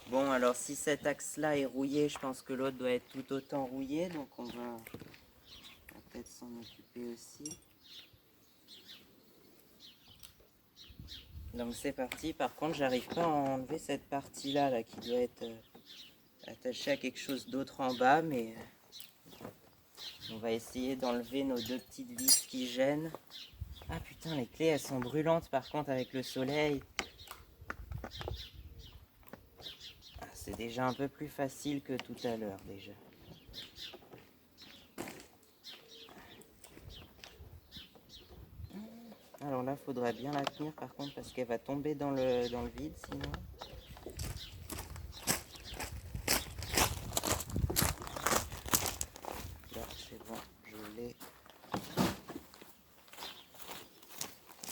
Bon, alors si cet axe-là est rouillé, je pense que l'autre doit être tout autant rouillé, donc on va peut-être s'en occuper aussi. Donc c'est parti. Par contre, j'arrive pas à enlever cette partie-là là, qui doit être attachée à quelque chose d'autre en bas, mais on va essayer d'enlever nos deux petites vis qui gênent. Ah putain, les clés elles sont brûlantes par contre avec le soleil. Ah, c'est déjà un peu plus facile que tout à l'heure déjà. Alors là, faudrait bien la tenir par contre parce qu'elle va tomber dans le vide sinon. Là, c'est bon, je l'ai.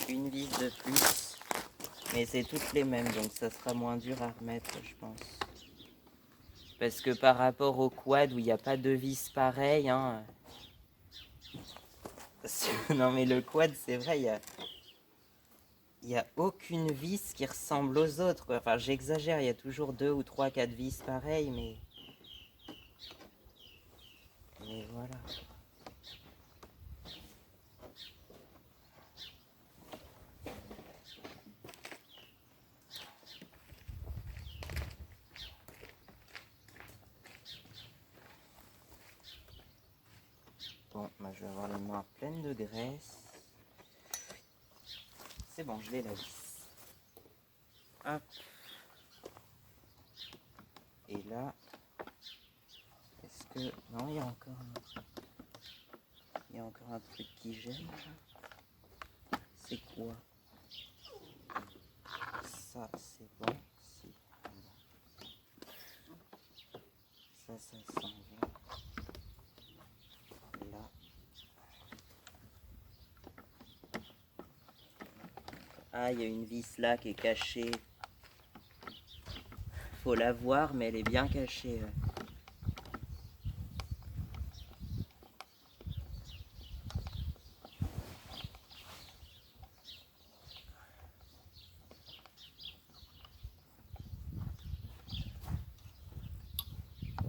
Une vis de plus, mais c'est toutes les mêmes, donc ça sera moins dur à remettre, je pense. Parce que par rapport au quad où il n'y a pas de vis pareilles, hein. Non mais le quad, c'est vrai, il y a aucune vis qui ressemble aux autres, quoi. Enfin, j'exagère, il y a toujours 2 ou 3, 4 vis pareilles, mais voilà. Bon, moi je vais avoir les mains pleines de graisse. C'est bon, je l'ai la vis. Hop. Et là, est-ce que... Non, il y a encore un truc qui gêne. C'est quoi? Ça, c'est bon. Si. Ça s'en va. Là. Ah, il y a une vis là qui est cachée. Faut la voir, mais elle est bien cachée. Ouais.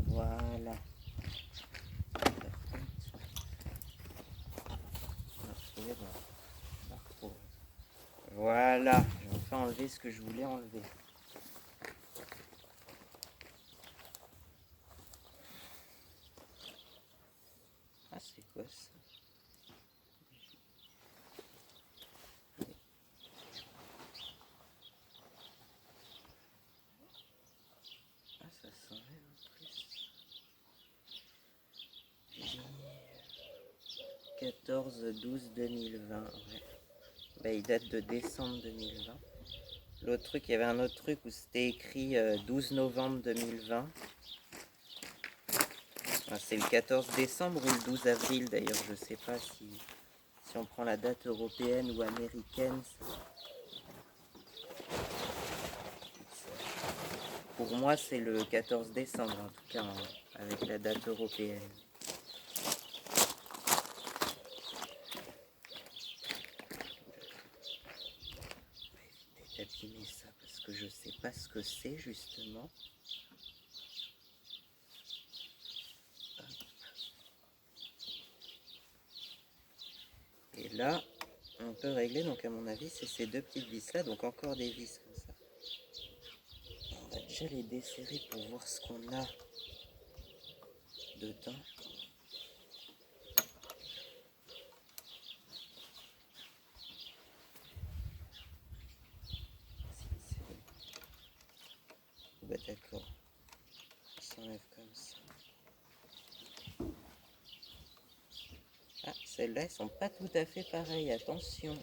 Voilà. Voilà. J'ai enfin enlevé ce que je voulais enlever. Ah, c'est quoi ça? Ah, ça s'enlève en plus. 14-12-2020. Ouais. Bah, il date de décembre 2020. L'autre truc, il y avait un autre truc où c'était écrit 12 novembre 2020. Ah, c'est le 14 décembre ou le 12 avril d'ailleurs, je sais pas si on prend la date européenne ou américaine. Pour moi, c'est le 14 décembre en tout cas, hein, avec la date européenne. D'abîmer ça parce que je sais pas ce que c'est justement. Et là, on peut régler, donc à mon avis, c'est ces deux petites vis là, donc encore des vis comme ça. On va déjà les desserrer pour voir ce qu'on a dedans. Bah d'accord, on s'enlève comme ça. Ah, celles-là, elles sont pas tout à fait pareilles, attention.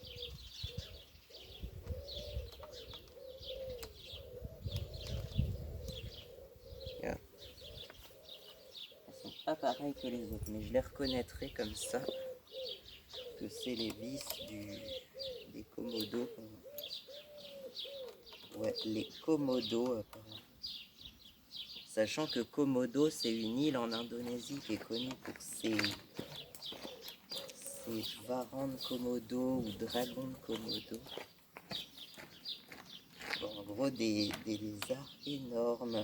Regarde. Elles sont pas pareilles que les autres, mais je les reconnaîtrai comme ça, que c'est les vis des Komodo. Ouais, les Komodo apparemment. Sachant que Komodo, c'est une île en Indonésie qui est connue pour ses varans de Komodo ou dragons de Komodo. Bon, gros des lézards énormes.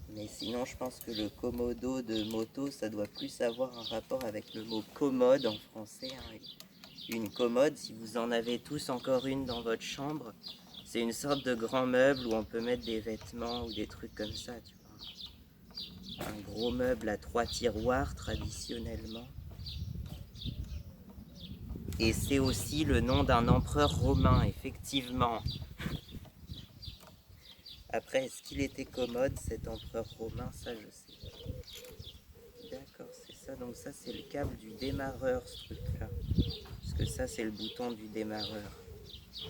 Mais sinon, je pense que le Komodo de moto, ça doit plus avoir un rapport avec le mot commode en français. Hein. Une commode, si vous en avez tous encore une dans votre chambre, c'est une sorte de grand meuble où on peut mettre des vêtements ou des trucs comme ça, tu vois. Un gros meuble à 3 tiroirs traditionnellement. Et c'est aussi le nom d'un empereur romain, effectivement. Après, est-ce qu'il était commode, cet empereur romain? Ça, je sais. D'accord, c'est ça. Donc ça, c'est le câble du démarreur, ce truc-là. Parce que ça, c'est le bouton du démarreur.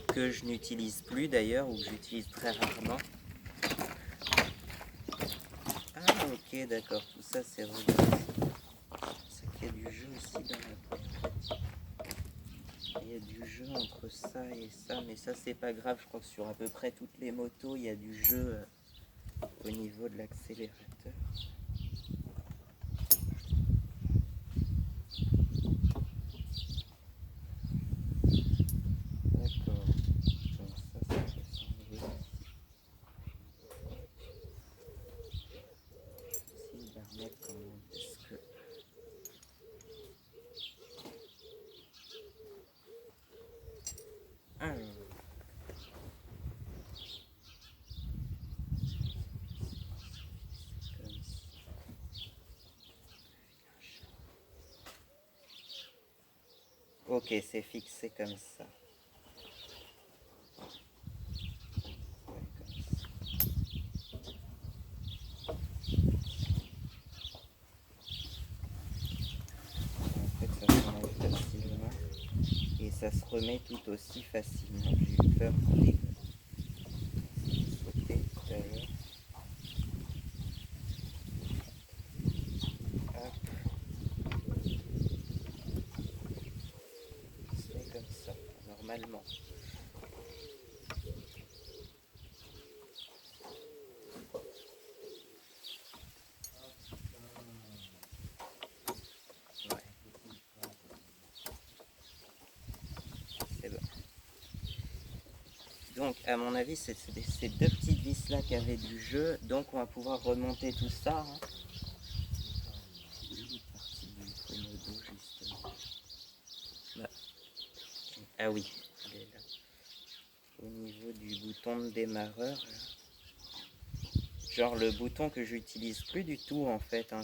Que je n'utilise plus, d'ailleurs, ou que j'utilise très rarement. Ah, ok, d'accord. Tout ça, c'est relié. C'est qu'il y a du jeu aussi dans la boîte. Il y a du jeu entre ça et ça. Mais ça, c'est pas grave. Je crois que sur à peu près toutes les motos, il y a du jeu au niveau de l'accélérateur. D'accord. Donc ça peut s'enlever. Essayer de la remettre quand même parce que... Alors... Ok, c'est fixé comme ça. En fait, ça s'enlève facilement et ça se remet tout aussi facilement. J'ai eu peur quand les sauté tout à l'heure. Hop. Ça se met comme ça, normalement. C'est bon. Donc, à mon avis, c'est ces deux petites vis là qui avaient du jeu. Donc, on va pouvoir remonter tout ça. Hein. Ah oui, il est là. Au niveau du bouton de démarreur. Là. Genre le bouton que j'utilise plus du tout en fait. Hein,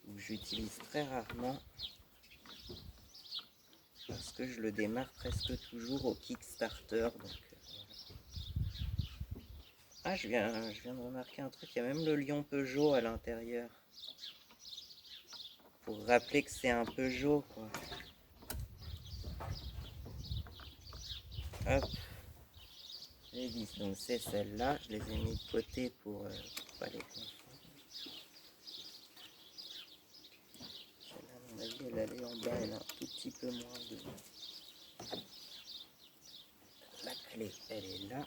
ou j'utilise très rarement. Parce que je le démarre presque toujours au Kickstarter. Donc, ah, je viens de remarquer un truc. Il y a même le lion Peugeot à l'intérieur. Pour rappeler que c'est un Peugeot, quoi. Hop. Les vis, donc c'est celle-là. Je les ai mis de côté pour pas les confondre. Celle-là, à mon avis, elle allait en bas. Elle a un tout petit peu moins de... La clé, elle est là.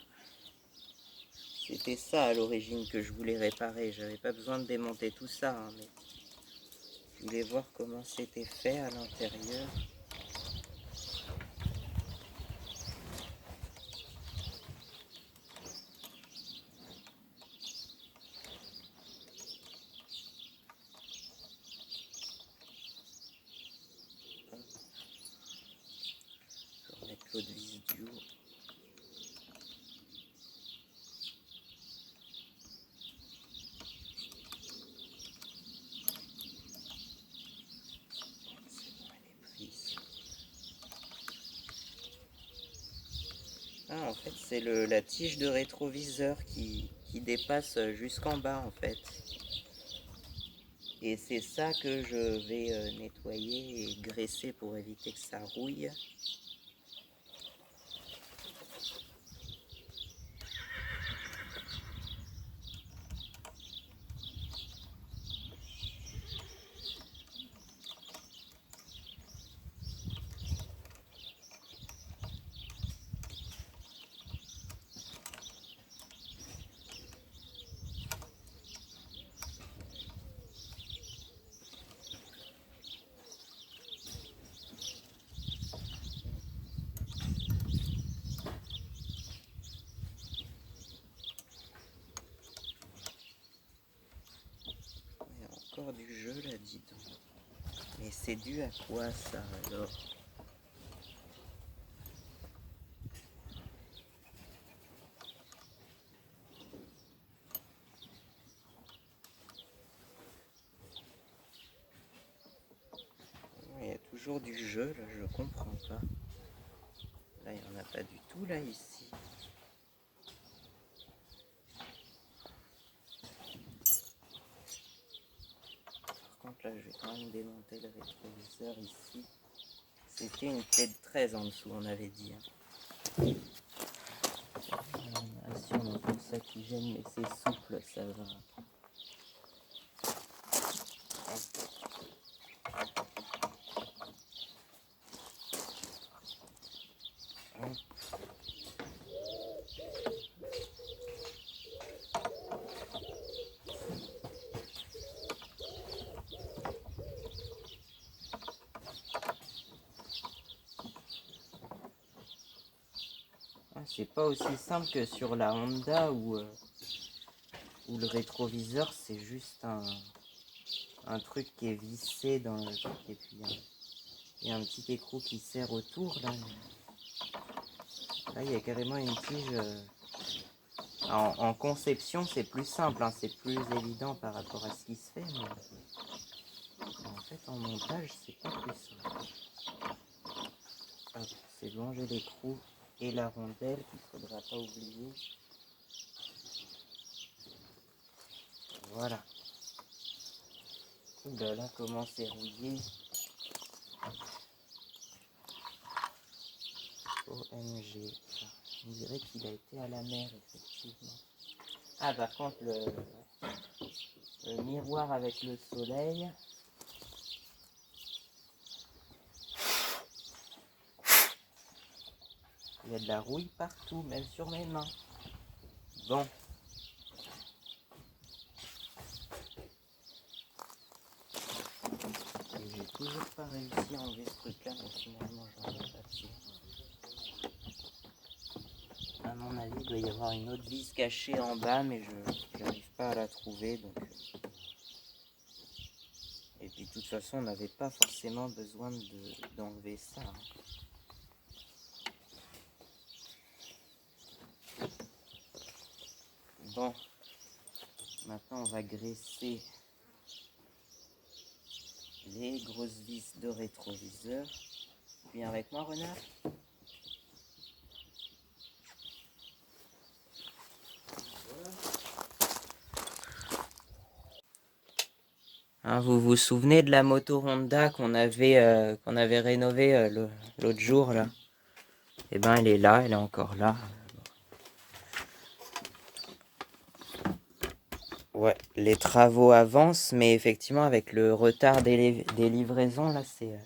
C'était ça à l'origine que je voulais réparer. J'avais pas besoin de démonter tout ça, hein, mais je voulais voir comment c'était fait à l'intérieur. Je vais remettre l'autre vis du haut. Ah, en fait, c'est la tige de rétroviseur qui dépasse jusqu'en bas, en fait. Et c'est ça que je vais nettoyer et graisser pour éviter que ça rouille. encore du jeu là, dis donc. Mais c'est dû à quoi ça alors? Il y a toujours du jeu là, je comprends pas. Là, il n'y en a pas du tout là ici. Par contre là, je vais quand même démonter le rétroviseur ici. C'était une clé de 13 en dessous, on avait dit. Ah, sûrement pour ça qui gêne, mais c'est souple, ça va. C'est pas aussi simple que sur la Honda où le rétroviseur c'est juste un truc qui est vissé dans le truc et puis il y a un petit écrou qui sert autour là. Là il y a carrément une tige. En conception c'est plus simple, hein, c'est plus évident par rapport à ce qui se fait, mais en fait en montage c'est pas plus simple. Hop, c'est bon, j'ai l'écrou et la rondelle qu'il faudra pas oublier. Voilà. Ouh là là, comment c'est rouillé. OMG. On dirait qu'il a été à la mer, effectivement. Ah, par contre, le miroir avec le soleil. Il y a de la rouille partout, même sur mes mains. Bon. Et j'ai toujours pas réussi à enlever ce truc-là, mais finalement, j'en ai pas fait. À mon avis, il doit y avoir une autre vis cachée en bas, mais je n'arrive pas à la trouver. Donc... Et puis de toute façon, on n'avait pas forcément besoin d'enlever ça. Bon, maintenant on va graisser les grosses vis de rétroviseur. Viens avec moi, Renard. Hein, vous vous souvenez de la moto Honda qu'on avait rénovée l'autre jour là? Eh ben elle est là, elle est encore là. Ouais, les travaux avancent, mais effectivement avec le retard des livraisons là, c'est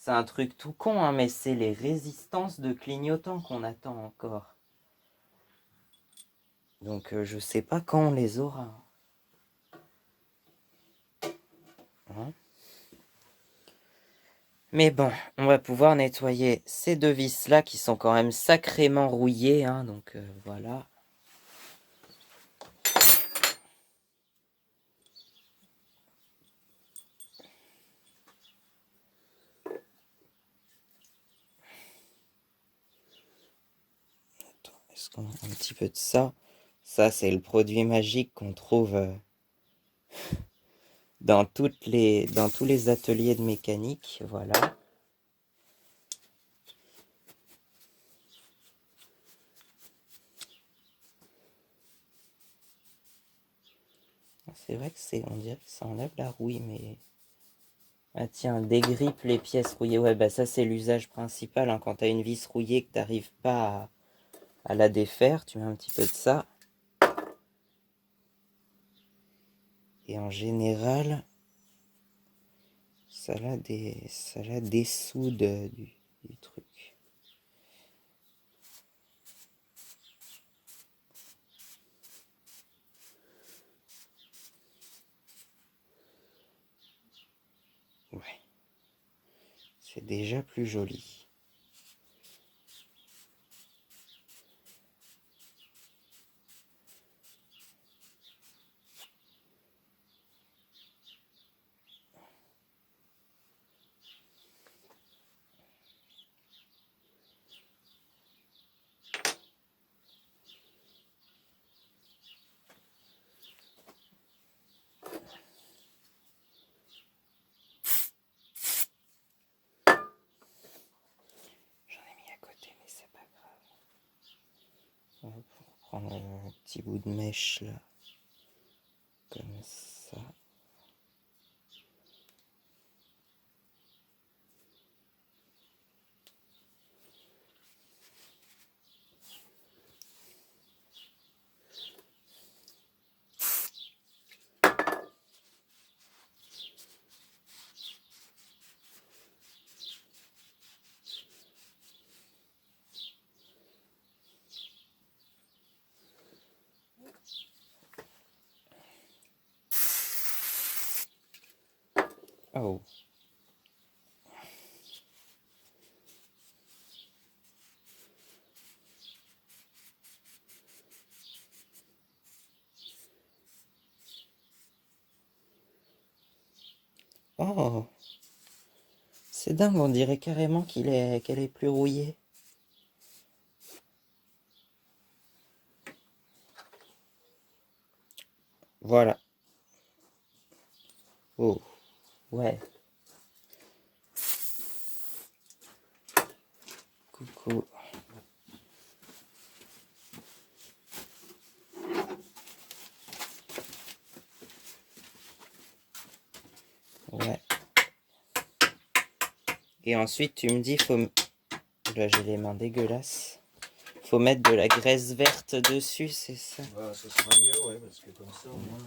un truc tout con, hein, mais c'est les résistances de clignotants qu'on attend encore. Donc je sais pas quand on les aura. Hein? Mais bon, on va pouvoir nettoyer ces deux vis là qui sont quand même sacrément rouillées, hein, donc voilà. Attends, est-ce qu'on a un petit peu de ça? Ça c'est le produit magique qu'on trouve dans tous les ateliers de mécanique, voilà. C'est vrai que on dirait que ça enlève la rouille, mais... Ah tiens, dégrippe les pièces rouillées. Ouais, bah ça c'est l'usage principal, hein. Quand tu as une vis rouillée que tu n'arrives pas à la défaire, tu mets un petit peu de ça. Et en général, ça la dessoude du truc. Ouais. C'est déjà plus joli. Pour prendre un petit bout de mèche là, comme ça. Oh. Oh. C'est dingue, on dirait carrément qu'elle est plus rouillée. Voilà. Oh. Ouais. Coucou. Ouais. Et ensuite, tu me dis, Là, j'ai les mains dégueulasses. Faut mettre de la graisse verte dessus, c'est ça? Bah, ça sera mieux, ouais, parce que comme ça, au moins,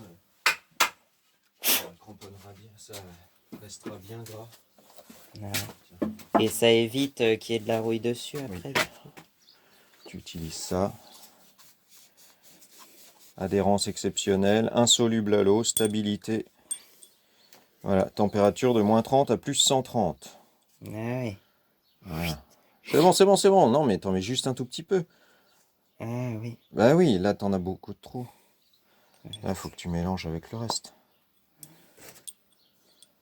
ça cramponnera bien, ça restera bien gras. Ouais. Et ça évite qu'il y ait de la rouille dessus après. Oui. Tu utilises ça. Adhérence exceptionnelle, insoluble à l'eau, stabilité. Voilà, température de moins 30 à plus 130. Ah oui. Voilà. C'est bon, c'est bon, c'est bon. Non, mais t'en mets juste un tout petit peu. Ah oui. Bah oui, là, t'en as beaucoup trop. Là, faut que tu mélanges avec le reste.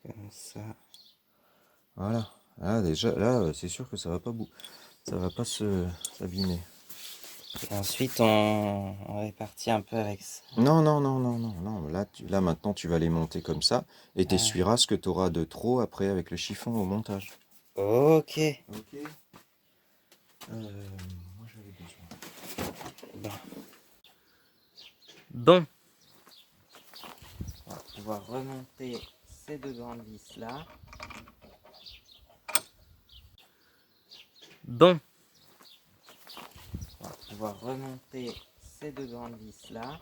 Comme ça. Voilà. Là, déjà, là, c'est sûr que ça va pas s'abîmer. Et ensuite, on répartit un peu avec ça. Non, non, non, non, non, non. Là, maintenant, tu vas les monter comme ça et t'essuieras ce que tu auras de trop après avec le chiffon au montage. Ok. Ok. Moi, j'avais besoin. Bon. On va pouvoir remonter ces deux grandes vis là. Bon. On va pouvoir remonter ces deux grandes vis là.